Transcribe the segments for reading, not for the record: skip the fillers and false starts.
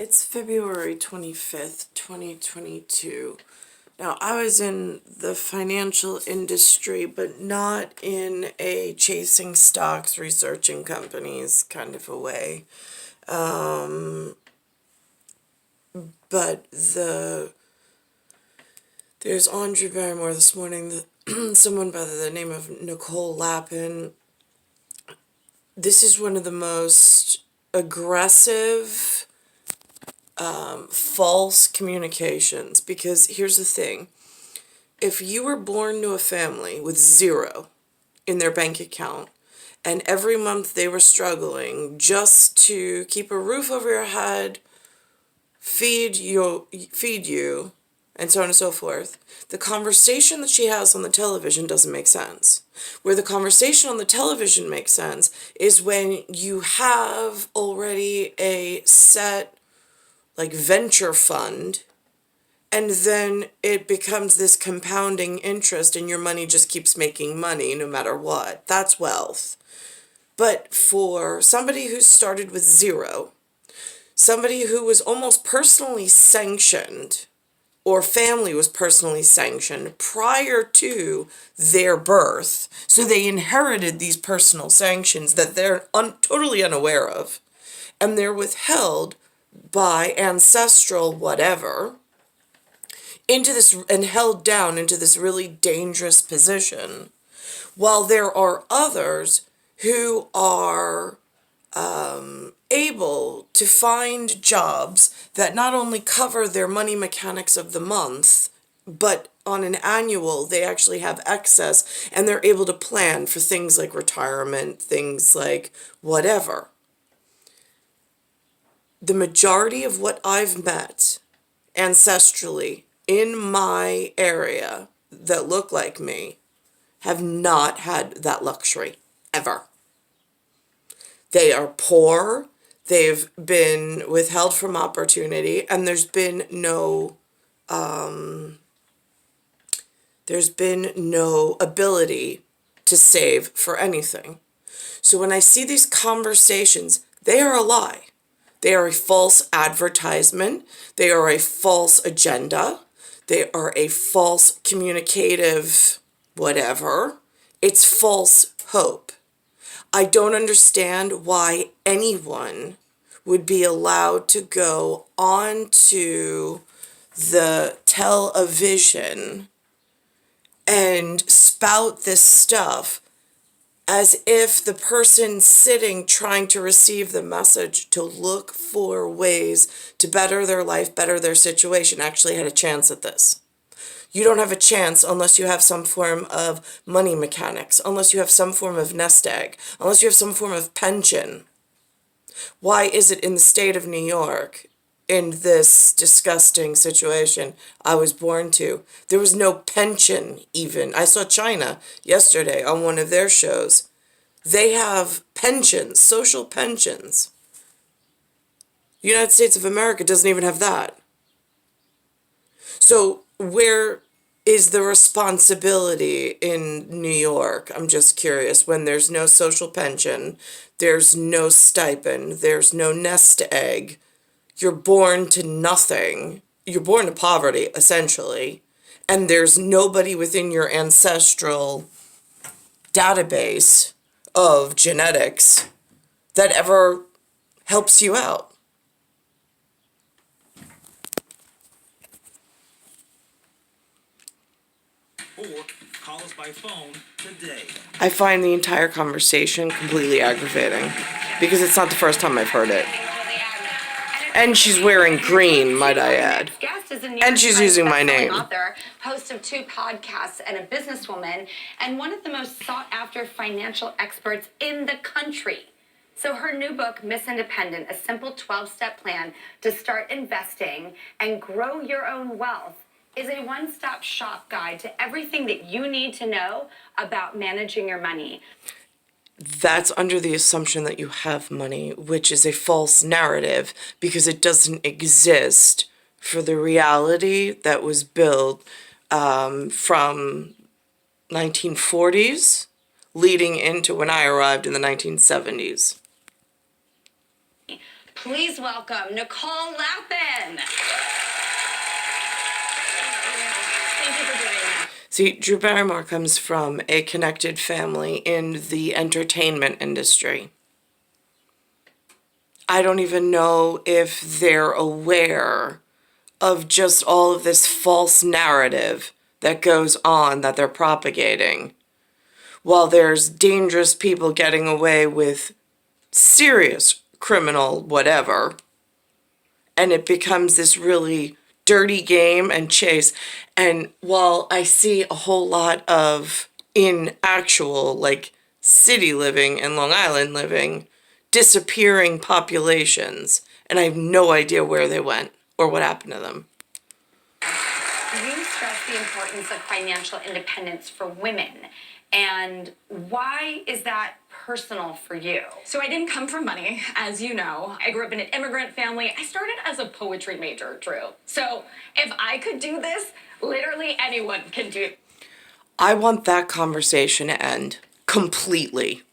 It's February 25th, 2022. Now, I was in the financial industry, but not in a chasing stocks, researching companies kind of a way. But there's Andre Barrymore this morning, someone by the name of Nicole Lapin. This is one of the most aggressive false communications, because here's the thing. If you were born to a family with zero in their bank account and every month they were struggling just to keep a roof over your head, feed you, and so on and so forth, the conversation that she has on the television doesn't make sense. Where the conversation on the television makes sense is when you have already a set venture fund, and then it becomes this compounding interest and your money just keeps making money no matter what. That's wealth. But for somebody who started with zero, somebody who was almost personally sanctioned, or family was personally sanctioned prior to their birth, so they inherited these personal sanctions that they're totally unaware of, and they're withheld by ancestral whatever into this and held down into this really dangerous position, while there are others who are able to find jobs that not only cover their money mechanics of the month, but on an annual they actually have excess and they're able to plan for things like retirement, things like whatever. The majority of what I've met ancestrally in my area that look like me have not had that luxury, ever. They are poor, they've been withheld from opportunity, and there's been no ability to save for anything. So when I see these conversations, they are a lie. They are a false advertisement. They are a false agenda. They are a false communicative whatever. It's false hope. I don't understand why anyone would be allowed to go onto the television and spout this stuff as if the person sitting trying to receive the message to look for ways to better their life, better their situation, actually had a chance at this. You don't have a chance unless you have some form of money mechanics, unless you have some form of nest egg, unless you have some form of pension. Why is it in the state of New York, in this disgusting situation I was born to, there was no pension even? I saw China yesterday on one of their shows. They have pensions, social pensions. The United States of America doesn't even have that. So where is the responsibility in New York? I'm just curious. When there's no social pension, there's no stipend, there's no nest egg, you're born to nothing. You're born to poverty, essentially. And there's nobody within your ancestral database of genetics that ever helps you out. Or call us by phone today. I find the entire conversation completely aggravating because it's not the first time I've heard it. And she's wearing green, might I add. And she's using my name. Author, host of 2 podcasts, and a businesswoman, and one of the most sought-after financial experts in the country. So her new book, Miss Independent, a simple 12-step plan to start investing and grow your own wealth, is a one-stop shop guide to everything that you need to know about managing your money. That's under the assumption that you have money, which is a false narrative because it doesn't exist for the reality that was built from 1940s leading into when I arrived in the 1970s. Please welcome Nicole Lappin. Thank you for doing that. See, Drew Barrymore comes from a connected family in the entertainment industry. I don't even know if they're aware of just all of this false narrative that goes on that they're propagating, while there's dangerous people getting away with serious criminal whatever, and it becomes this really dirty game and chase. And while I see a whole lot of, in actual, like, city living and Long Island living, disappearing populations, and I have no idea where they went or what happened to them. You stress the importance of financial independence for women. And why is that personal for you? So I didn't come from money, as you know. I grew up in an immigrant family. I started as a poetry major, Drew. So if I could do this, literally anyone can do it. I want that conversation to end completely.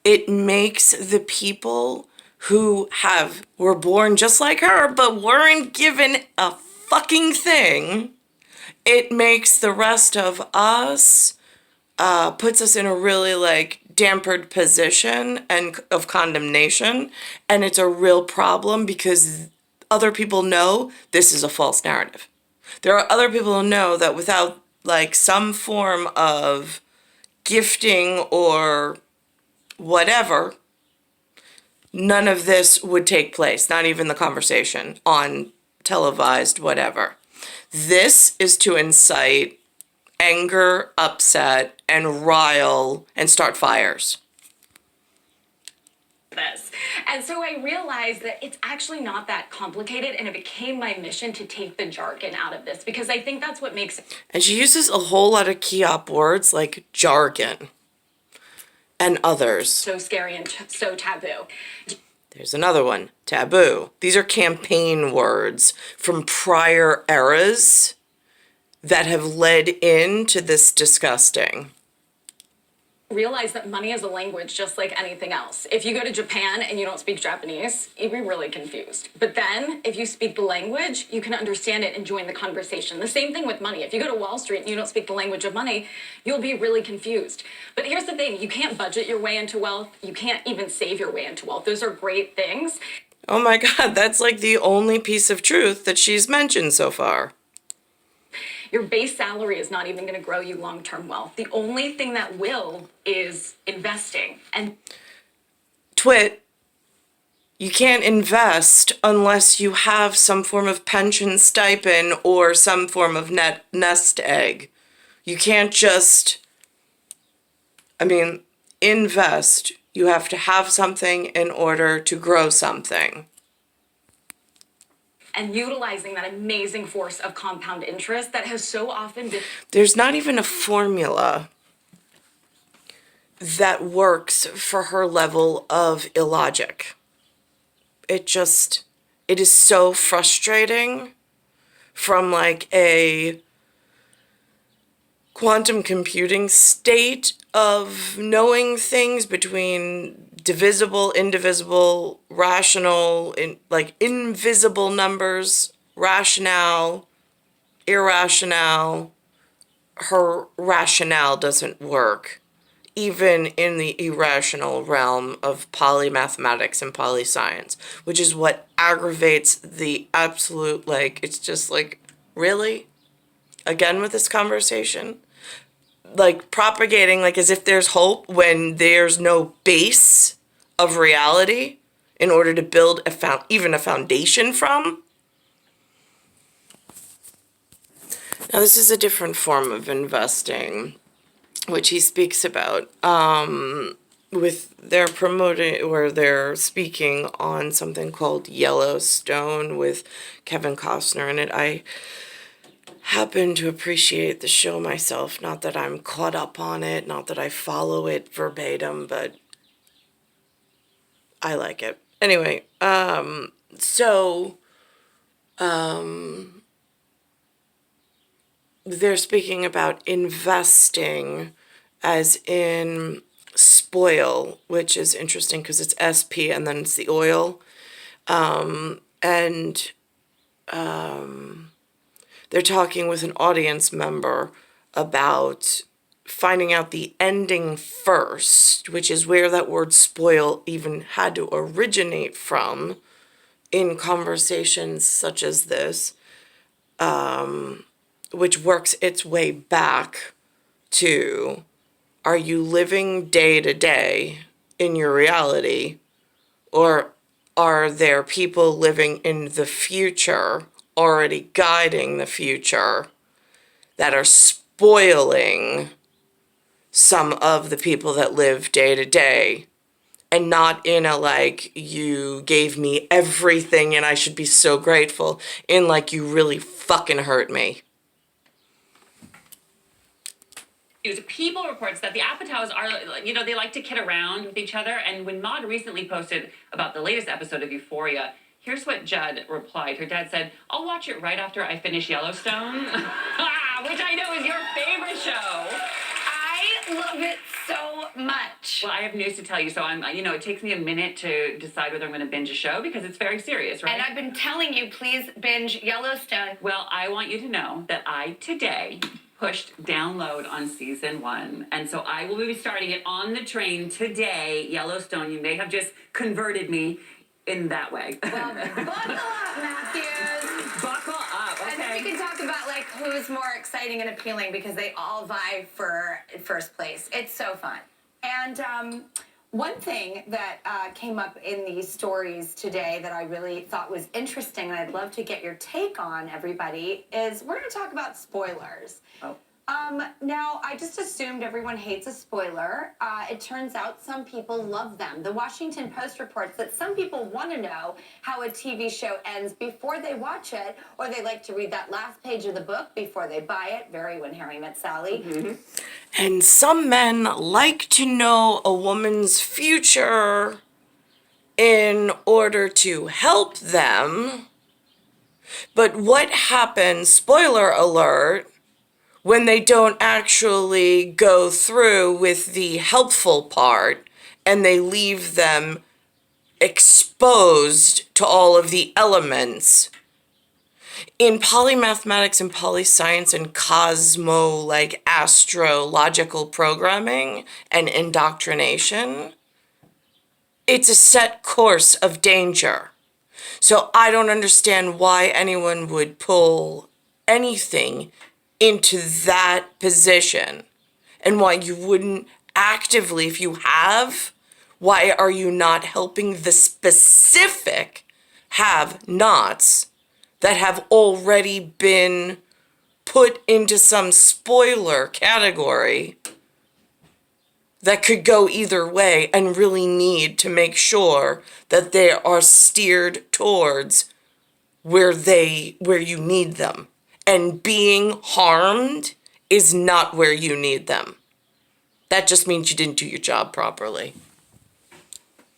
It makes the people who were born just like her but weren't given a fucking thing, it makes the rest of us, puts us in a really, like, dampered position and of condemnation, and it's a real problem because other people know this is a false narrative. There are other people who know that without, like, some form of gifting or whatever, none of this would take place, not even the conversation on televised whatever. This is to incite anger, upset, and rile and start fires. This. And so I realized that it's actually not that complicated, and it became my mission to take the jargon out of this because I think that's what makes it. And she uses a whole lot of key-op words like jargon and others. So scary and so taboo. There's another one, taboo. These are campaign words from prior eras that have led into this disgusting. Realize that money is a language just like anything else. If you go to Japan and you don't speak Japanese, you'd be really confused. But then, if you speak the language, you can understand it and join the conversation. The same thing with money. If you go to Wall Street and you don't speak the language of money, you'll be really confused. But here's the thing, you can't budget your way into wealth. You can't even save your way into wealth. Those are great things. Oh my God, that's like the only piece of truth that she's mentioned so far. Your base salary is not even going to grow you long-term wealth. The only thing that will is investing. And Twit, you can't invest unless you have some form of pension stipend or some form of nest egg. You can't just, invest. You have to have something in order to grow something. and utilizing that amazing force of compound interest that has so often been. There's not even a formula that works for her level of illogic. It is so frustrating from like a quantum computing state of knowing things between divisible, indivisible, rational, invisible numbers, rationale, irrationale. Her rationale doesn't work, even in the irrational realm of polymathematics and polyscience, which is what aggravates the absolute, it's just really? Again with this conversation? Propagating as if there's hope when there's no base of reality in order to build even a foundation from. Now this is a different form of investing, which he speaks about, they're promoting, where they're speaking on something called Yellowstone with Kevin Costner in it. I happen to appreciate the show myself, not that I'm caught up on it, not that I follow it verbatim, but I like it. Anyway, they're speaking about investing as in spoil, which is interesting because it's SP and then it's the oil. And they're talking with an audience member about finding out the ending first, which is where that word spoil even had to originate from in conversations such as this, which works its way back to, are you living day to day in your reality, or are there people living in the future, already guiding the future, that are spoiling some of the people that live day to day, and not in a like, you gave me everything and I should be so grateful, in like, you really fucking hurt me. People reports that the Apatows are, they like to kid around with each other. And when Maude recently posted about the latest episode of Euphoria, here's what Judd replied. Her dad said, "I'll watch it right after I finish Yellowstone," which I know is your favorite show. I love it so much. Well, I have news to tell you. So it takes me a minute to decide whether I'm going to binge a show because it's very serious, right? And I've been telling you, please binge Yellowstone. Well, I want you to know that I today pushed download on season 1. And so I will be starting it on the train today. Yellowstone, you may have just converted me in that way. Well, buckle up, Matthews. Buckle up, okay. And then we can talk about like who's more exciting and appealing because they all vie for first place. It's so fun. And one thing that came up in these stories today that I really thought was interesting, and I'd love to get your take on, everybody, is we're going to talk about spoilers. Oh. Now, I just assumed everyone hates a spoiler. It turns out some people love them. The Washington Post reports that some people want to know how a TV show ends before they watch it, or they like to read that last page of the book before they buy it. Very When Harry Met Sally. Mm-hmm. And some men like to know a woman's future in order to help them. But what happens, spoiler alert, when they don't actually go through with the helpful part and they leave them exposed to all of the elements? In polymathematics and polyscience and astrological programming and indoctrination, it's a set course of danger. So I don't understand why anyone would pull anything into that position, and why you wouldn't actively, if you have, why are you not helping the specific have-nots that have already been put into some spoiler category that could go either way, and really need to make sure that they are steered towards where you need them. And being harmed is not where you need them. That just means you didn't do your job properly.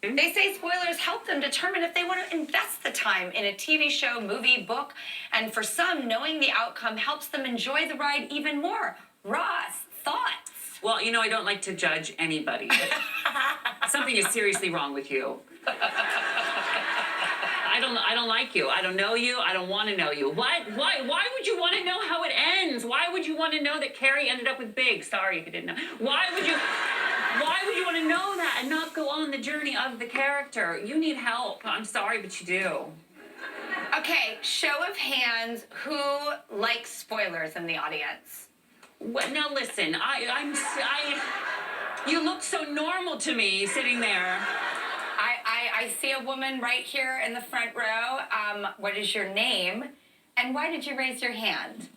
They say spoilers help them determine if they want to invest the time in a TV show, movie, book, and for some, knowing the outcome helps them enjoy the ride even more. Ross, thoughts? Well, I don't like to judge anybody. But something is seriously wrong with you. I don't like you. I don't know you. I don't want to know you. Why would you want to know how it ends? Why would you want to know that Carrie ended up with Big? Sorry if you didn't know. Why would you want to know that and not go on the journey of the character? You need help. I'm sorry, but you do. Okay, show of hands, who likes spoilers in the audience? Well, now listen, you look so normal to me sitting there. I see a woman right here in the front row. What is your name? And why did you raise your hand?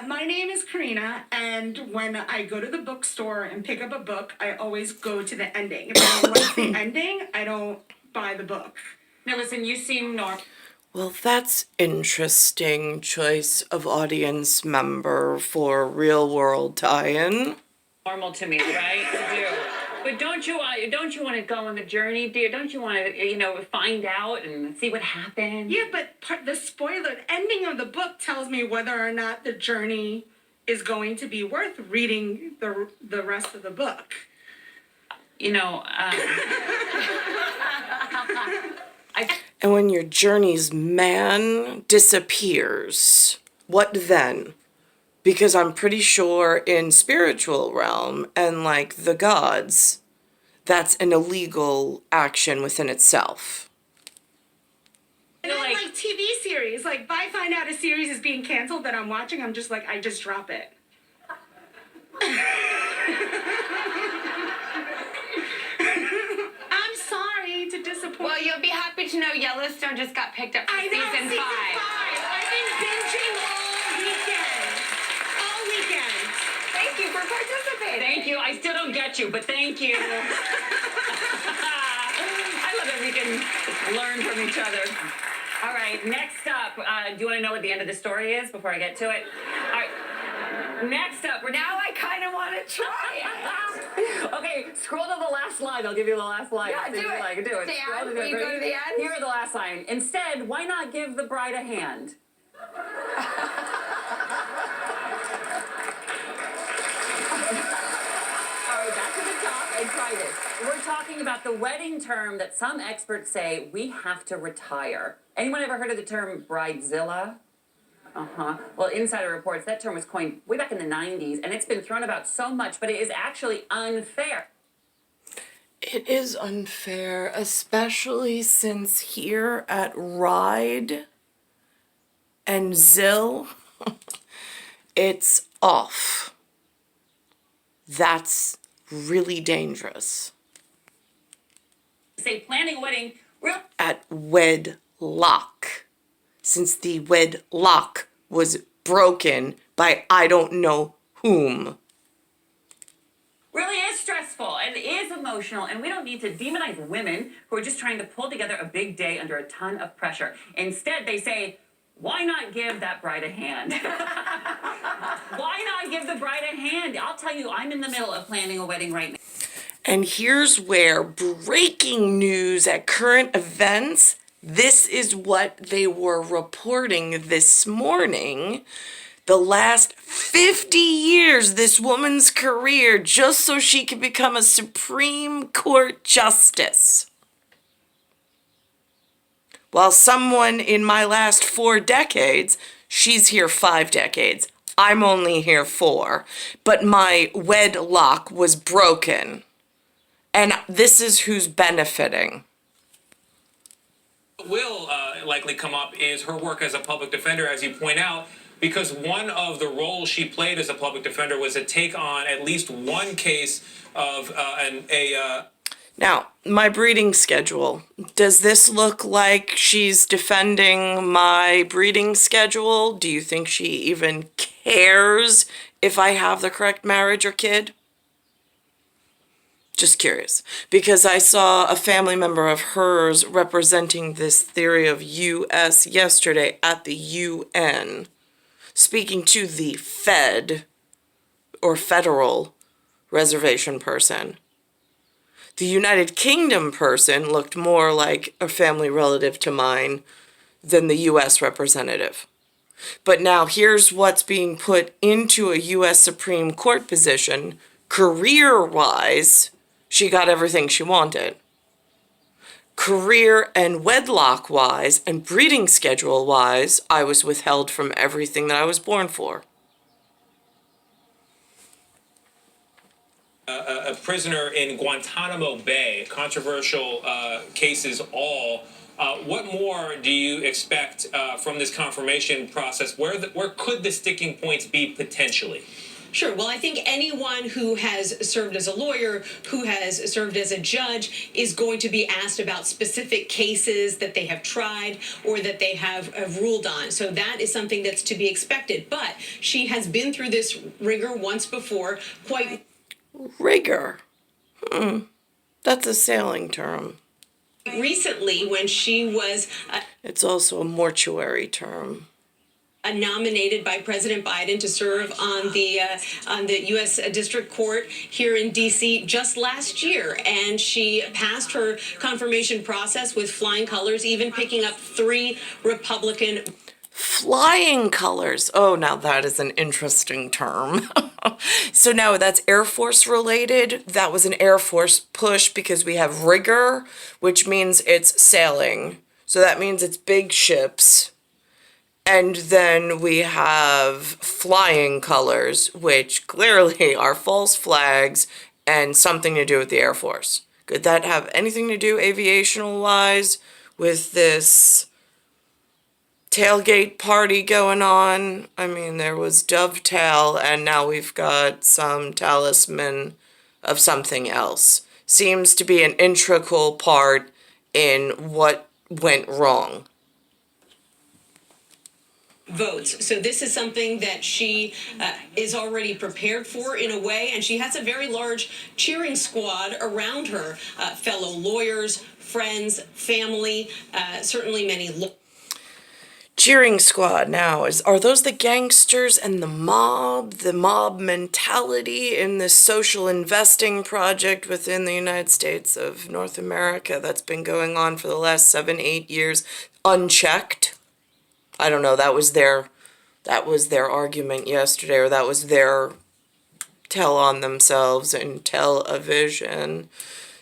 My name is Karina, and when I go to the bookstore and pick up a book, I always go to the ending. If I don't like the ending, I don't buy the book. Now listen, you seem normal. Well, that's interesting choice of audience member for real world tie-in. Normal to me, right? You do. But don't you want to go on the journey, dear? Don't you want to, find out and see what happened? Yeah, but the ending of the book tells me whether or not the journey is going to be worth reading the rest of the book. And when your journey's man disappears, what then? Because I'm pretty sure in spiritual realm and like the gods, that's an illegal action within itself. And then like TV series, like if I find out a series is being canceled that I'm watching, I'm just like, I just drop it. I'm sorry to disappoint. Well, you'll be happy to know Yellowstone just got picked up for I know, season 5. I've been binging all weekend. Thank you for participating. Thank you. I still don't get you, but thank you. I love that we can learn from each other. All right, next up, do you want to know what the end of the story is before I get to it? All right, next up, Now I kind of want to try it. Okay, scroll to the last line. I'll give you the last line. Yeah, See if do you it. like it. Do it. Dan, Scroll to will you go to the end? Here are the last line. Instead, why not give the bride a hand? All right, back to the top and try this. We're talking about the wedding term that some experts say we have to retire. Anyone ever heard of the term bridezilla? Uh-huh. Well, Insider reports that term was coined way back in the 90s, and it's been thrown about so much, but it is actually unfair. It is unfair, especially since here at Ride and Zill, it's off. That's really dangerous. Say planning a wedding real At Wedlock, since the wedlock was broken by I don't know whom. really is stressful and is emotional, and we don't need to demonize women who are just trying to pull together a big day under a ton of pressure. Instead, they say, why not give that bride a hand? Why not give the bride a hand? I'll tell you, I'm in the middle of planning a wedding right now. And here's where breaking news at current events, this is what they were reporting this morning. The last 50 years, this woman's career, just so she could become a Supreme Court justice. While someone in my last 4 decades, she's here 5 decades. I'm only here 4. But my wedlock was broken. And this is who's benefiting. Will likely come up is her work as a public defender, as you point out, because one of the roles she played as a public defender was to take on at least one case of Now, my breeding schedule. Does this look like she's defending my breeding schedule? Do you think she even cares if I have the correct marriage or kid? Just curious, because I saw a family member of hers representing this theory of US yesterday at the UN, speaking to the Fed, or federal reservation person. The United Kingdom person looked more like a family relative to mine than the US representative. But now here's what's being put into a US Supreme Court position, career-wise. She got everything she wanted. Career and wedlock-wise and breeding schedule-wise, I was withheld from everything that I was born for. a prisoner in Guantanamo Bay, controversial cases all. What more do you expect from this confirmation process? Where could the sticking points be potentially? Sure. Well, I think anyone who has served as a lawyer, who has served as a judge, is going to be asked about specific cases that they have tried or that they have ruled on. So that is something that's to be expected. But she has been through this rigor once before. Rigor? That's a sailing term. Recently, when she was It's also a mortuary term. nominated by President Biden to serve on the U.S. District Court here in D.C. just last year, and she passed her confirmation process with flying colors, even picking up 3 Republican. Flying colors. Oh, now that is an interesting term. So no, that's Air Force related. That was an Air Force push because we have rigor, which means it's sailing. So that means it's big ships. And then we have flying colors, which clearly are false flags and something to do with the Air Force. Could that have anything to do aviational-wise with this tailgate party going on? I mean, there was dovetail, and now we've got some talisman of something else. Seems to be an integral part in what went wrong. Votes. So this is something that she is already prepared for in a way, and she has a very large cheering squad around her, fellow lawyers, friends, family, certainly many Cheering squad now, are those the gangsters and the mob mentality in this social investing project within the United States of North America that's been going on for the last 7-8 years unchecked? I don't know, that was their argument yesterday, or that was their tell on themselves in television.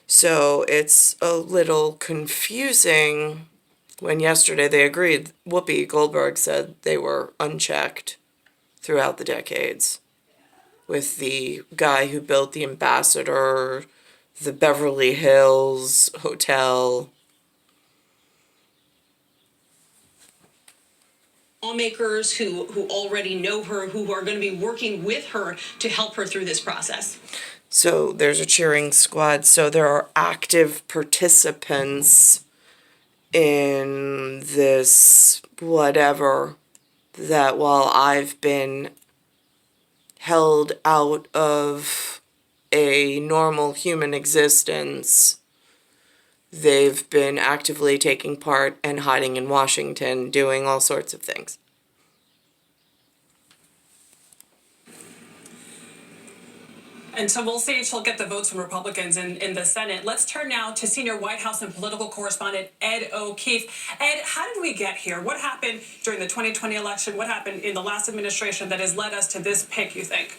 So it's a little confusing when yesterday they agreed. Whoopi Goldberg said they were unchecked throughout the decades with the guy who built the Ambassador, the Beverly Hills Hotel. lawmakers who already know her, who are going to be working with her to help her through this process. So there's a cheering squad. So there are active participants in this whatever, that while I've been held out of a normal human existence, they've been actively taking part and hiding in Washington, doing all sorts of things. And so we'll see if she'll get the votes from Republicans in the Senate. Let's turn now to senior White House and political correspondent Ed O'Keefe. Ed, how did we get here? What happened during the 2020 election? What happened in the last administration that has led us to this pick, you think?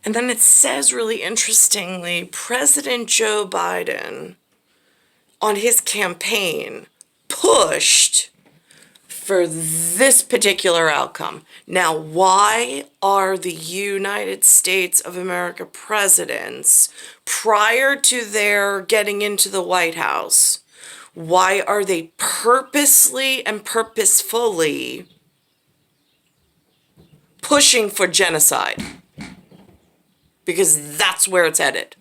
And then it says really interestingly, President Joe Biden on his campaign pushed for this particular outcome. Now, why are the United States of America presidents, prior to their getting into the White House, why are they purposely and purposefully pushing for genocide? Because that's where it's headed.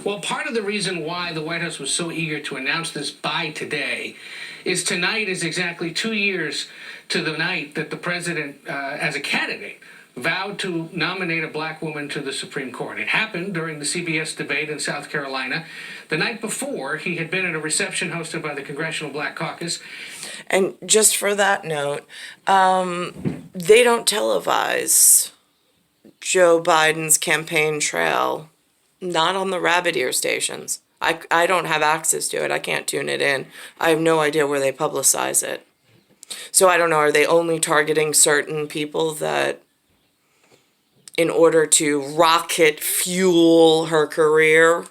Well, part of the reason why the White House was so eager to announce this by today is tonight is exactly 2 years to the night that the president, as a candidate, vowed to nominate a black woman to the Supreme Court. It happened during the CBS debate in South Carolina. The night before, he had been at a reception hosted by the Congressional Black Caucus. And just for that note, they don't televise Joe Biden's campaign trail. Not on the rabbit ear stations. I don't have access to it. I can't tune it in. I have no idea where they publicize it. So I don't know, are they only targeting certain people that in order to rocket fuel her career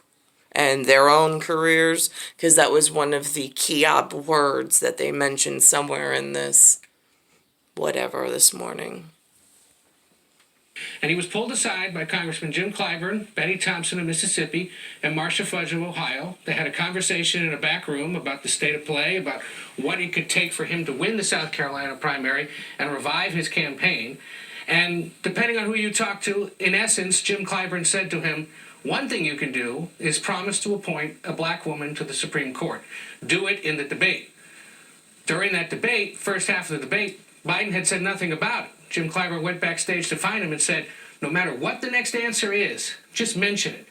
and their own careers? Because that was one of the key words that they mentioned somewhere in this whatever this morning. And he was pulled aside by Congressman Jim Clyburn, Betty Thompson of Mississippi, and Marcia Fudge of Ohio. They had a conversation in a back room about the state of play, about what it could take for him to win the South Carolina primary and revive his campaign. And depending on who you talk to, in essence, Jim Clyburn said to him, one thing you can do is promise to appoint a black woman to the Supreme Court. Do it in the debate. During that debate, first half of the debate, Biden had said nothing about it. Jim Clyburn went backstage to find him and said, no matter what the next answer is, just mention it.